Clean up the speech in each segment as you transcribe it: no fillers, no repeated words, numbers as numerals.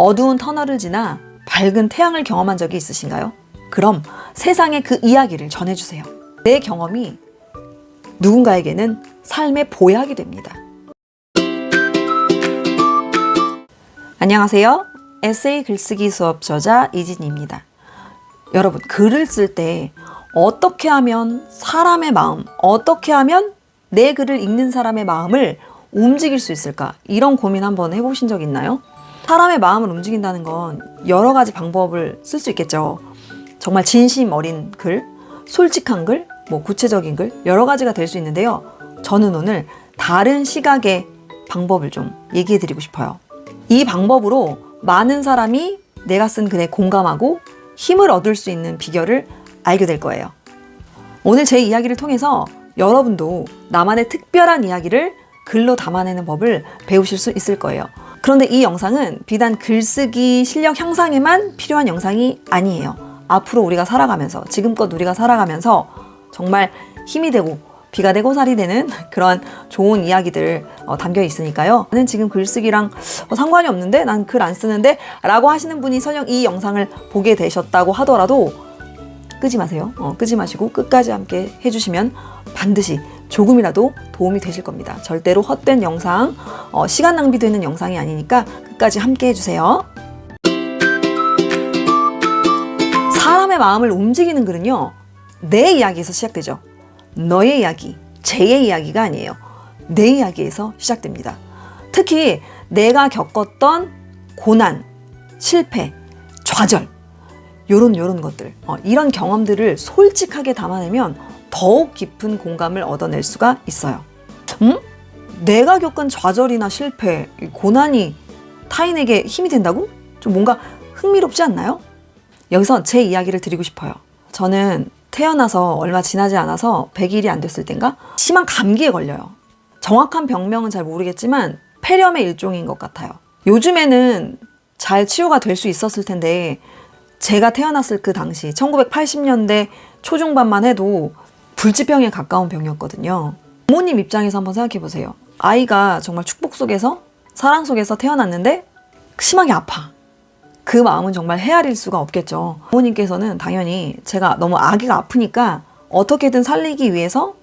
어두운 터널을 지나 밝은 태양을 경험한 적이 있으신가요? 그럼 세상에 그 이야기를 전해주세요. 내 경험이 누군가에게는 삶의 보약이 됩니다. 안녕하세요. 에세이 글쓰기 수업 저자 이진희입니다. 여러분, 글을 쓸 때 어떻게 하면 사람의 마음, 어떻게 하면 내 글을 읽는 사람의 마음을 움직일 수 있을까? 이런 고민 한번 해보신 적 있나요? 사람의 마음을 움직인다는 건 여러 가지 방법을 쓸 수 있겠죠. 정말 진심 어린 글, 솔직한 글, 구체적인 글, 여러 가지가 될 수 있는데요. 저는 오늘 다른 시각의 방법을 좀 얘기해 드리고 싶어요. 이 방법으로 많은 사람이 내가 쓴 글에 공감하고 힘을 얻을 수 있는 비결을 알게 될 거예요. 오늘 제 이야기를 통해서 여러분도 나만의 특별한 이야기를 글로 담아내는 법을 배우실 수 있을 거예요. 그런데 이 영상은 비단 글쓰기 실력 향상에만 필요한 영상이 아니에요. 앞으로 우리가 살아가면서, 지금껏 우리가 살아가면서 정말 힘이 되고 비가 되고 살이 되는 그런 좋은 이야기들 담겨 있으니까요. 나는 지금 글쓰기랑 상관이 없는데, 난 글 안 쓰는데 라고 하시는 분이 설령 이 영상을 보게 되셨다고 하더라도 끄지 마세요. 끄지 마시고 끝까지 함께 해주시면 반드시 조금이라도 도움이 되실 겁니다. 절대로 헛된 영상, 시간 낭비되는 영상이 아니니까 끝까지 함께 해주세요. 사람의 마음을 움직이는 글은요, 내 이야기에서 시작되죠. 너의 이야기, 제의 이야기가 아니에요. 내 이야기에서 시작됩니다. 특히 내가 겪었던 고난, 실패, 좌절, 요런 것들, 이런 경험들을 솔직하게 담아내면 더욱 깊은 공감을 얻어낼 수가 있어요. 내가 겪은 좌절이나 실패, 고난이 타인에게 힘이 된다고? 좀 뭔가 흥미롭지 않나요? 여기서 제 이야기를 드리고 싶어요. 저는 태어나서 얼마 지나지 않아서 100일이 안 됐을 땐가 심한 감기에 걸려요. 정확한 병명은 잘 모르겠지만 폐렴의 일종인 것 같아요. 요즘에는 잘 치유가 될 수 있었을 텐데 제가 태어났을 그 당시 1980년대 초중반만 해도 불치병에 가까운 병이었거든요. 부모님 입장에서 한번 생각해 보세요. 아이가 정말 축복 속에서, 사랑 속에서 태어났는데 심하게 아파. 그 마음은 정말 헤아릴 수가 없겠죠. 부모님께서는 당연히 제가 너무 아기가 아프니까 어떻게든 살리기 위해서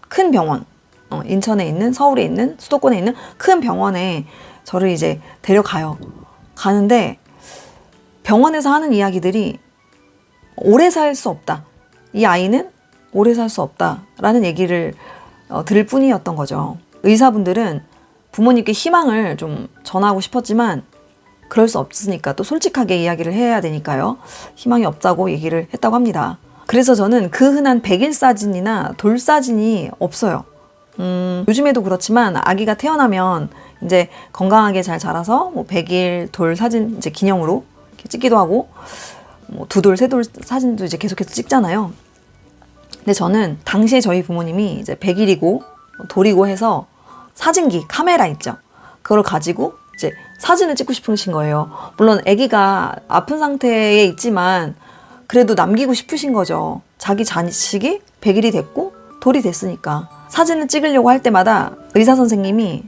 큰 병원, 인천에 있는, 서울에 있는, 수도권에 있는 큰 병원에 저를 이제 데려가요. 가는데 병원에서 하는 이야기들이 오래 살 수 없다. 이 아이는 오래 살 수 없다라는 얘기를 들을 뿐이었던 거죠. 의사분들은 부모님께 희망을 좀 전하고 싶었지만 그럴 수 없으니까 또 솔직하게 이야기를 해야 되니까요. 희망이 없다고 얘기를 했다고 합니다. 그래서 저는 그 흔한 100일 사진이나 돌 사진이 없어요. 요즘에도 그렇지만 아기가 태어나면 이제 건강하게 잘 자라서 100일 돌 사진 이제 기념으로 이렇게 찍기도 하고 2돌, 3돌 사진도 이제 계속해서 찍잖아요. 근데 저는 당시에 저희 부모님이 이제 100일이고 돌이고 해서 사진기, 카메라 있죠. 그걸 가지고 이제 사진을 찍고 싶으신 거예요. 물론 아기가 아픈 상태에 있지만 그래도 남기고 싶으신 거죠. 자기 자식이 100일이 됐고 돌이 됐으니까. 사진을 찍으려고 할 때마다 의사 선생님이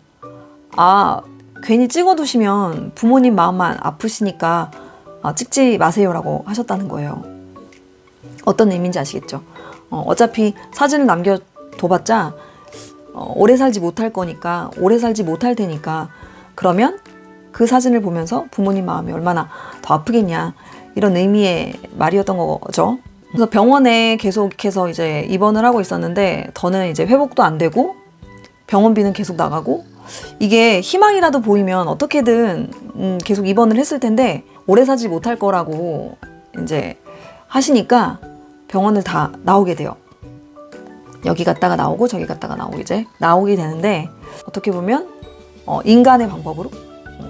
괜히 찍어두시면 부모님 마음만 아프시니까 찍지 마세요라고 하셨다는 거예요. 어떤 의미인지 아시겠죠? 어차피 사진을 남겨둬봤자 오래 살지 못할 거니까, 오래 살지 못할 테니까, 그러면 그 사진을 보면서 부모님 마음이 얼마나 더 아프겠냐, 이런 의미의 말이었던 거죠. 그래서 병원에 계속해서 이제 입원을 하고 있었는데 더는 이제 회복도 안 되고 병원비는 계속 나가고, 이게 희망이라도 보이면 어떻게든 계속 입원을 했을 텐데 오래 살지 못할 거라고 이제 하시니까 병원을 다 나오게 돼요. 여기 갔다가 나오고 저기 갔다가 나오고 이제 나오게 되는데, 어떻게 보면 인간의 방법으로,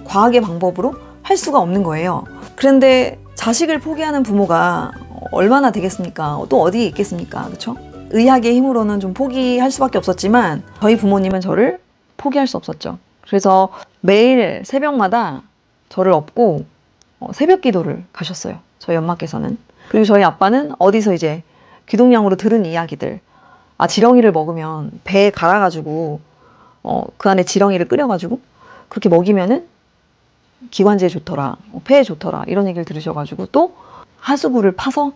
과학의 방법으로 할 수가 없는 거예요. 그런데 자식을 포기하는 부모가 얼마나 되겠습니까? 또 어디에 있겠습니까? 그렇죠? 의학의 힘으로는 좀 포기할 수밖에 없었지만 저희 부모님은 저를 포기할 수 없었죠. 그래서 매일 새벽마다 저를 업고 새벽 기도를 가셨어요. 저희 엄마께서는. 그리고 저희 아빠는 어디서 이제 귀동냥으로 들은 이야기들, 지렁이를 먹으면 배에 갈아가지고 그 안에 지렁이를 끓여가지고 그렇게 먹이면은 기관지에 좋더라, 폐에 좋더라 이런 얘기를 들으셔가지고 또 하수구를 파서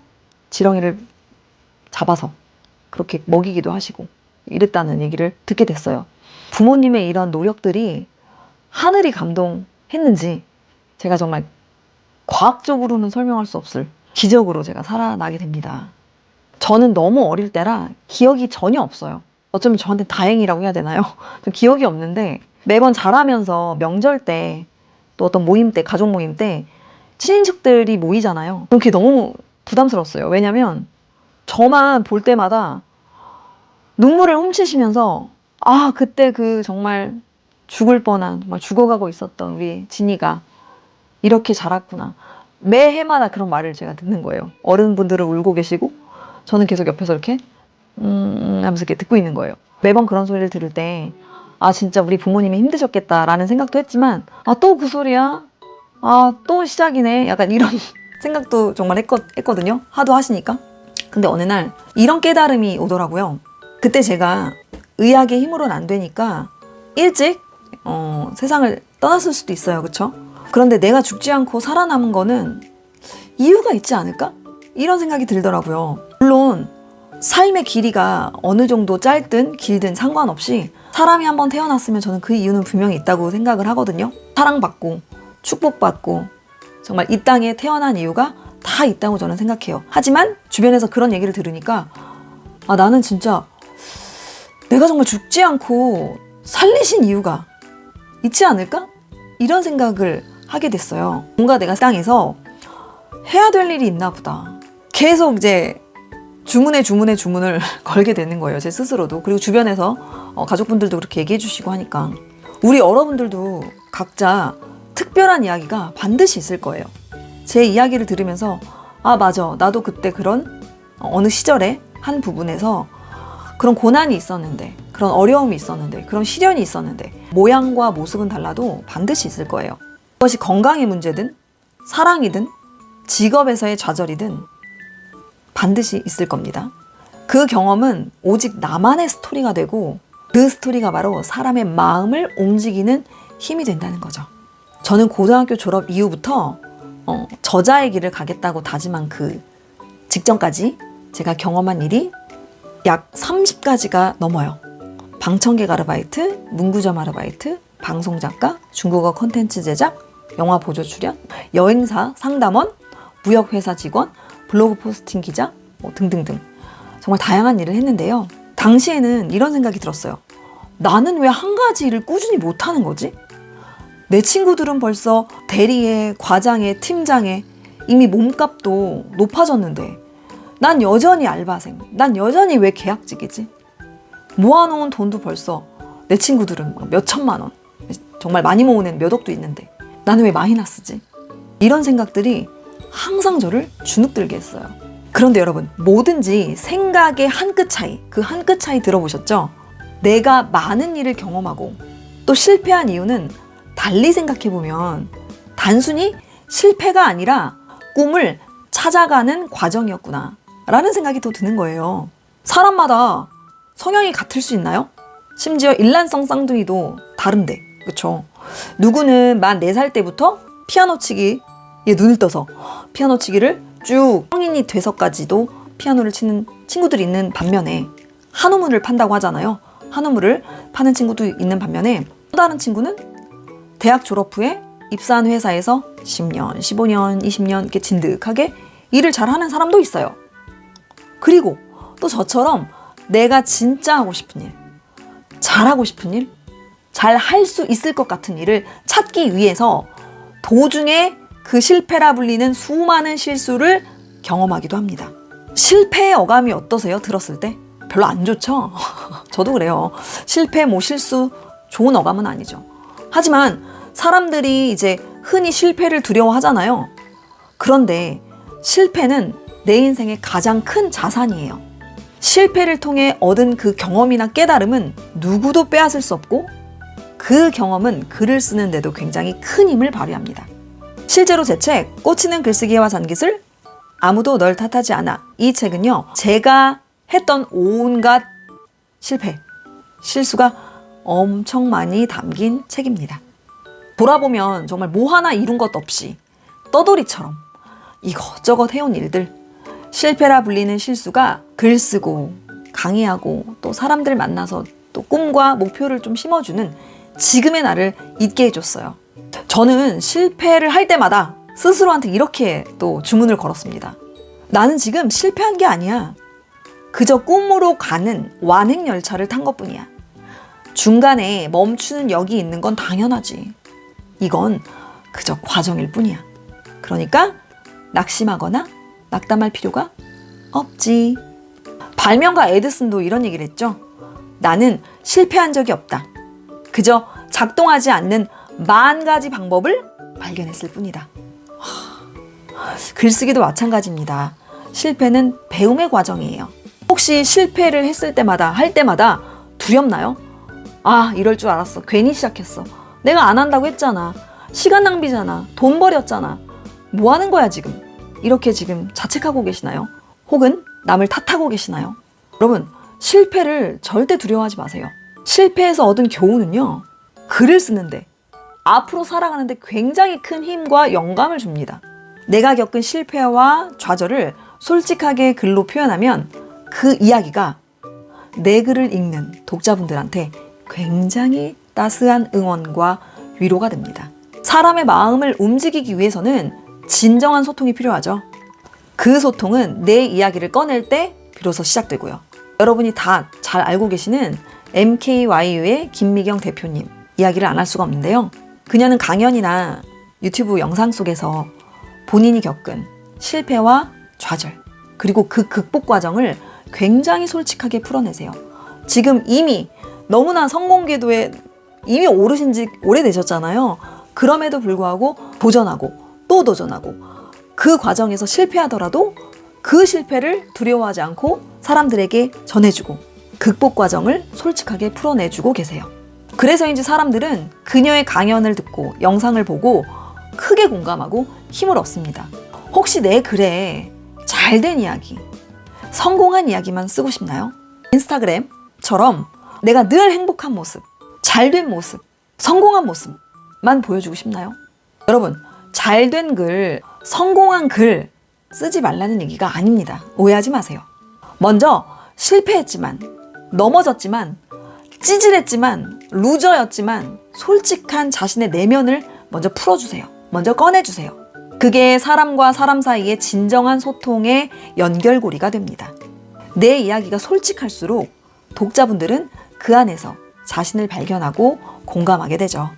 지렁이를 잡아서 그렇게 먹이기도 하시고 이랬다는 얘기를 듣게 됐어요. 부모님의 이런 노력들이 하늘이 감동했는지 제가 정말 과학적으로는 설명할 수 없을 기적으로 제가 살아나게 됩니다. 저는 너무 어릴 때라 기억이 전혀 없어요. 어쩌면 저한테 다행이라고 해야 되나요? 좀 기억이 없는데 매번 자라면서 명절 때 또 어떤 모임 때, 가족 모임 때 친인척들이 모이잖아요. 그게 너무 부담스러웠어요. 왜냐면 저만 볼 때마다 눈물을 훔치시면서 아, 그때 그 정말 죽을 뻔한, 정말 죽어가고 있었던 우리 진이가 이렇게 자랐구나. 매해마다 그런 말을 제가 듣는 거예요. 어른분들은 울고 계시고 저는 계속 옆에서 이렇게 하면서 이렇게 듣고 있는 거예요. 매번 그런 소리를 들을 때 아, 진짜 우리 부모님이 힘드셨겠다라는 생각도 했지만 아, 또 그 소리야? 아, 또 시작이네? 약간 이런 생각도 정말 했거든요. 하도 하시니까. 근데 어느 날 이런 깨달음이 오더라고요. 그때 제가 의학의 힘으로는 안 되니까 일찍 세상을 떠났을 수도 있어요. 그쵸? 그런데 내가 죽지 않고 살아남은 거는 이유가 있지 않을까? 이런 생각이 들더라고요. 물론 삶의 길이가 어느 정도 짧든 길든 상관없이 사람이 한번 태어났으면 저는 그 이유는 분명히 있다고 생각을 하거든요. 사랑받고 축복받고 정말 이 땅에 태어난 이유가 다 있다고 저는 생각해요. 하지만 주변에서 그런 얘기를 들으니까 아, 나는 진짜 내가 정말 죽지 않고 살리신 이유가 있지 않을까? 이런 생각을 하게 됐어요. 뭔가 내가 땅에서 해야 될 일이 있나 보다. 계속 이제 주문을 걸게 되는 거예요. 제 스스로도. 그리고 주변에서 가족분들도 그렇게 얘기해 주시고 하니까 우리 여러분들도 각자 특별한 이야기가 반드시 있을 거예요. 제 이야기를 들으면서 아, 맞아. 나도 그때 그런 어느 시절에 한 부분에서 그런 고난이 있었는데, 그런 어려움이 있었는데, 그런 시련이 있었는데 모양과 모습은 달라도 반드시 있을 거예요. 그것이 건강의 문제든 사랑이든 직업에서의 좌절이든 반드시 있을 겁니다. 그 경험은 오직 나만의 스토리가 되고 그 스토리가 바로 사람의 마음을 움직이는 힘이 된다는 거죠. 저는 고등학교 졸업 이후부터 저자의 길을 가겠다고 다짐한 그 직전까지 제가 경험한 일이 약 30가지가 넘어요. 방청객 아르바이트, 문구점 아르바이트, 방송작가, 중국어 콘텐츠 제작, 영화 보조 출연, 여행사 상담원, 무역회사 직원, 블로그 포스팅 기자 등등등 정말 다양한 일을 했는데요. 당시에는 이런 생각이 들었어요. 나는 왜 한 가지 일을 꾸준히 못하는 거지? 내 친구들은 벌써 대리에, 과장에, 팀장에 이미 몸값도 높아졌는데 난 여전히 알바생, 난 여전히 왜 계약직이지? 모아놓은 돈도 벌써 내 친구들은 몇 천만 원, 정말 많이 모으는 몇 억도 있는데 나는 왜 마이너스지? 이런 생각들이 항상 저를 주눅들게 했어요. 그런데 여러분, 뭐든지 생각의 한 끗 차이, 그 한 끗 차이 들어보셨죠? 내가 많은 일을 경험하고 또 실패한 이유는 달리 생각해보면 단순히 실패가 아니라 꿈을 찾아가는 과정이었구나 라는 생각이 더 드는 거예요. 사람마다 성향이 같을 수 있나요? 심지어 일란성 쌍둥이도 다른데, 그쵸? 누구는 만 4살 때부터 피아노 치기에 눈을 떠서 피아노 치기를 쭉 성인이 돼서까지도 피아노를 치는 친구들이 있는 반면에 한우물을 판다고 하잖아요. 한우물을 파는 친구도 있는 반면에 또 다른 친구는 대학 졸업 후에 입사한 회사에서 10년, 15년, 20년 이렇게 진득하게 일을 잘하는 사람도 있어요. 그리고 또 저처럼 내가 진짜 하고 싶은 일, 잘하고 싶은 일, 잘 할 수 있을 것 같은 일을 찾기 위해서 도중에 그 실패라 불리는 수많은 실수를 경험하기도 합니다. 실패의 어감이 어떠세요? 들었을 때? 별로 안 좋죠? 저도 그래요. 실패, 실수, 좋은 어감은 아니죠. 하지만 사람들이 이제 흔히 실패를 두려워하잖아요. 그런데 실패는 내 인생의 가장 큰 자산이에요. 실패를 통해 얻은 그 경험이나 깨달음은 누구도 빼앗을 수 없고 그 경험은 글을 쓰는데도 굉장히 큰 힘을 발휘합니다. 실제로 제 책 꽂히는 글쓰기와 잔기술 아무도 널 탓하지 않아, 이 책은요, 제가 했던 온갖 실패, 실수가 엄청 많이 담긴 책입니다. 돌아보면 정말 뭐 하나 이룬 것 없이 떠돌이처럼 이것저것 해온 일들, 실패라 불리는 실수가 글 쓰고 강의하고 또 사람들 만나서 또 꿈과 목표를 좀 심어주는 지금의 나를 있게 해줬어요. 저는 실패를 할 때마다 스스로한테 이렇게 또 주문을 걸었습니다. 나는 지금 실패한 게 아니야. 그저 꿈으로 가는 완행열차를 탄 것뿐이야. 중간에 멈추는 역이 있는 건 당연하지. 이건 그저 과정일 뿐이야. 그러니까 낙심하거나 낙담할 필요가 없지. 발명가 에디슨도 이런 얘기를 했죠. 나는 실패한 적이 없다. 그저 작동하지 않는 10,000가지 방법을 발견했을 뿐이다. 글쓰기도 마찬가지입니다. 실패는 배움의 과정이에요. 혹시 실패를 했을 때마다 할 때마다 두렵나요? 아, 이럴 줄 알았어. 괜히 시작했어. 내가 안 한다고 했잖아. 시간 낭비잖아. 돈 버렸잖아. 뭐 하는 거야 지금? 이렇게 지금 자책하고 계시나요? 혹은 남을 탓하고 계시나요? 여러분, 실패를 절대 두려워하지 마세요. 실패에서 얻은 교훈은요, 글을 쓰는데, 앞으로 살아가는데 굉장히 큰 힘과 영감을 줍니다. 내가 겪은 실패와 좌절을 솔직하게 글로 표현하면 그 이야기가 내 글을 읽는 독자분들한테 굉장히 따스한 응원과 위로가 됩니다. 사람의 마음을 움직이기 위해서는 진정한 소통이 필요하죠. 그 소통은 내 이야기를 꺼낼 때 비로소 시작되고요. 여러분이 다 잘 알고 계시는 MKYU의 김미경 대표님 이야기를 안 할 수가 없는데요. 그녀는 강연이나 유튜브 영상 속에서 본인이 겪은 실패와 좌절, 그리고 그 극복 과정을 굉장히 솔직하게 풀어내세요. 지금 이미 너무나 성공 궤도에 이미 오르신 지 오래되셨잖아요. 그럼에도 불구하고 도전하고 또 도전하고 그 과정에서 실패하더라도 그 실패를 두려워하지 않고 사람들에게 전해주고 극복 과정을 솔직하게 풀어내주고 계세요. 그래서인지 사람들은 그녀의 강연을 듣고 영상을 보고 크게 공감하고 힘을 얻습니다. 혹시 내 글에 잘된 이야기, 성공한 이야기만 쓰고 싶나요? 인스타그램처럼 내가 늘 행복한 모습, 잘된 모습, 성공한 모습만 보여주고 싶나요? 여러분, 잘된 글, 성공한 글 쓰지 말라는 얘기가 아닙니다. 오해하지 마세요. 먼저 실패했지만, 넘어졌지만, 찌질했지만, 루저였지만 솔직한 자신의 내면을 먼저 풀어주세요. 먼저 꺼내주세요. 그게 사람과 사람 사이의 진정한 소통의 연결고리가 됩니다. 내 이야기가 솔직할수록 독자분들은 그 안에서 자신을 발견하고 공감하게 되죠.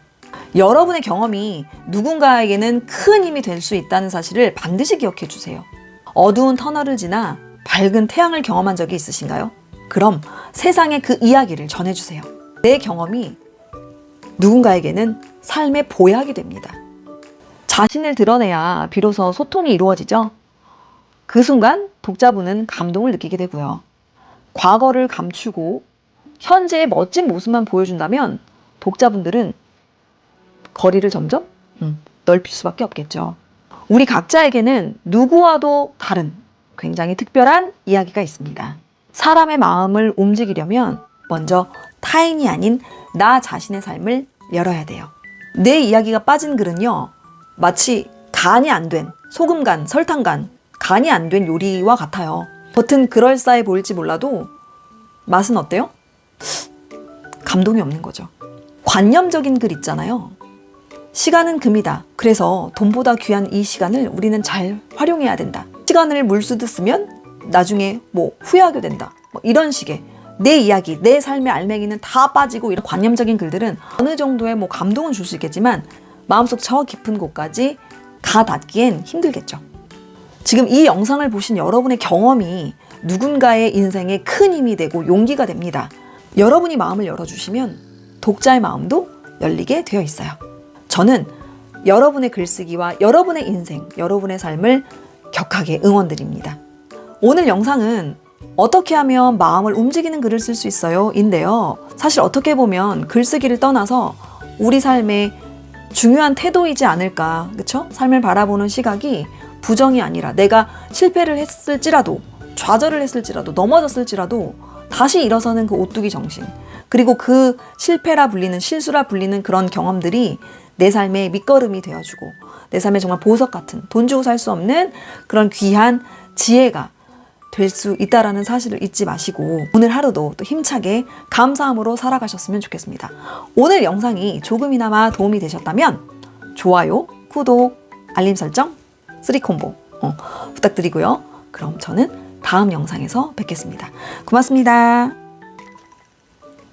여러분의 경험이 누군가에게는 큰 힘이 될 수 있다는 사실을 반드시 기억해 주세요. 어두운 터널을 지나 밝은 태양을 경험한 적이 있으신가요? 그럼 세상에 그 이야기를 전해주세요. 내 경험이 누군가에게는 삶의 보약이 됩니다. 자신을 드러내야 비로소 소통이 이루어지죠. 그 순간 독자분은 감동을 느끼게 되고요. 과거를 감추고 현재의 멋진 모습만 보여준다면 독자분들은 거리를 점점 넓힐 수밖에 없겠죠. 우리 각자에게는 누구와도 다른 굉장히 특별한 이야기가 있습니다. 사람의 마음을 움직이려면 먼저 타인이 아닌 나 자신의 삶을 열어야 돼요. 내 이야기가 빠진 글은요, 마치 간이 안 된 소금간, 설탕간, 간이 안 된 요리와 같아요. 겉은 그럴싸해 보일지 몰라도 맛은 어때요? 감동이 없는 거죠. 관념적인 글 있잖아요. 시간은 금이다. 그래서 돈보다 귀한 이 시간을 우리는 잘 활용해야 된다. 시간을 물쓰듯 쓰면 나중에 뭐 후회하게 된다. 뭐 이런 식의 내 이야기, 내 삶의 알맹이는 다 빠지고 이런 관념적인 글들은 어느 정도의 뭐 감동은 줄 수 있겠지만 마음속 저 깊은 곳까지 가 닿기엔 힘들겠죠. 지금 이 영상을 보신 여러분의 경험이 누군가의 인생에 큰 힘이 되고 용기가 됩니다. 여러분이 마음을 열어주시면 독자의 마음도 열리게 되어 있어요. 저는 여러분의 글쓰기와 여러분의 인생, 여러분의 삶을 격하게 응원드립니다. 오늘 영상은 어떻게 하면 마음을 움직이는 글을 쓸 수 있어요? 인데요. 사실 어떻게 보면 글쓰기를 떠나서 우리 삶의 중요한 태도이지 않을까, 그쵸? 삶을 바라보는 시각이 부정이 아니라 내가 실패를 했을지라도, 좌절을 했을지라도, 넘어졌을지라도 다시 일어서는 그 오뚜기 정신, 그리고 그 실패라 불리는, 실수라 불리는 그런 경험들이 내 삶의 밑거름이 되어주고 내 삶에 정말 보석 같은 돈 주고 살 수 없는 그런 귀한 지혜가 될 수 있다라는 사실을 잊지 마시고 오늘 하루도 또 힘차게 감사함으로 살아가셨으면 좋겠습니다. 오늘 영상이 조금이나마 도움이 되셨다면 좋아요, 구독, 알림 설정, 3콤보 부탁드리고요. 그럼 저는 다음 영상에서 뵙겠습니다. 고맙습니다.